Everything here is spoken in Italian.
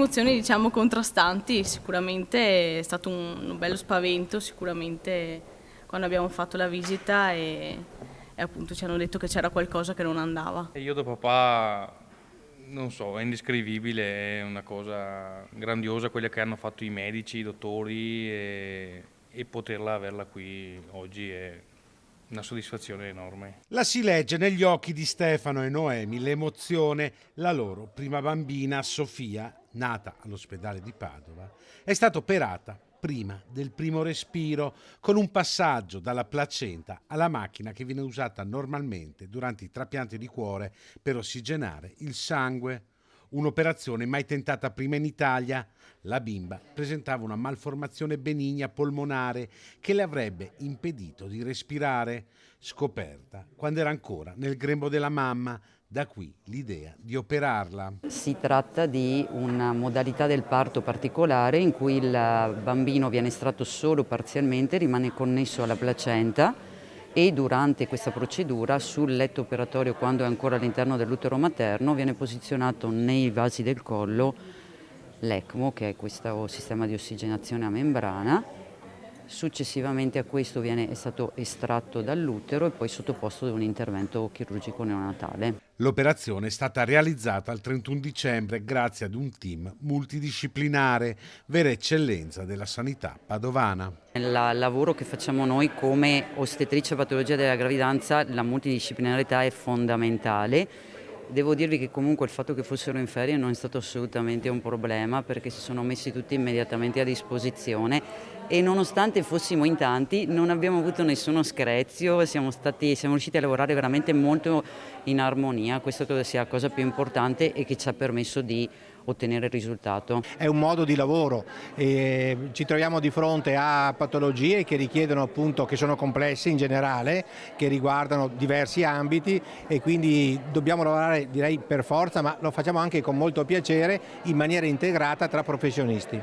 emozioni diciamo contrastanti, sicuramente è stato un bello spavento, sicuramente quando abbiamo fatto la visita e appunto ci hanno detto che c'era qualcosa che non andava. E io da papà, non so, è indescrivibile, è una cosa grandiosa quella che hanno fatto i medici, i dottori e poterla averla qui oggi è una soddisfazione enorme. La si legge negli occhi di Stefano e Noemi l'emozione. La loro prima bambina, Sofia, nata all'ospedale di Padova, è stata operata prima del primo respiro, con un passaggio dalla placenta alla macchina che viene usata normalmente durante i trapianti di cuore per ossigenare il sangue. Un'operazione mai tentata prima in Italia. La bimba presentava una malformazione benigna polmonare che le avrebbe impedito di respirare, scoperta quando era ancora nel grembo della mamma. Da qui l'idea di operarla. Si tratta di una modalità del parto particolare in cui il bambino viene estratto solo parzialmente, rimane connesso alla placenta e durante questa procedura sul letto operatorio, quando è ancora all'interno dell'utero materno, viene posizionato nei vasi del collo l'ECMO, che è questo sistema di ossigenazione a membrana. Successivamente a questo è stato estratto dall'utero e poi sottoposto ad un intervento chirurgico neonatale. L'operazione è stata realizzata il 31 dicembre grazie ad un team multidisciplinare, vera eccellenza della sanità padovana. Nel lavoro che facciamo noi come ostetrice patologia della gravidanza, la multidisciplinarità è fondamentale. Devo dirvi che comunque il fatto che fossero in ferie non è stato assolutamente un problema, perché si sono messi tutti immediatamente a disposizione e nonostante fossimo in tanti non abbiamo avuto nessuno screzio, siamo riusciti a lavorare veramente molto in armonia. Questo credo sia la cosa più importante e che ci ha permesso di ottenere il risultato. È un modo di lavoro e ci troviamo di fronte a patologie che richiedono appunto, che sono complesse in generale, che riguardano diversi ambiti e quindi dobbiamo lavorare, direi per forza, ma lo facciamo anche con molto piacere in maniera integrata tra professionisti.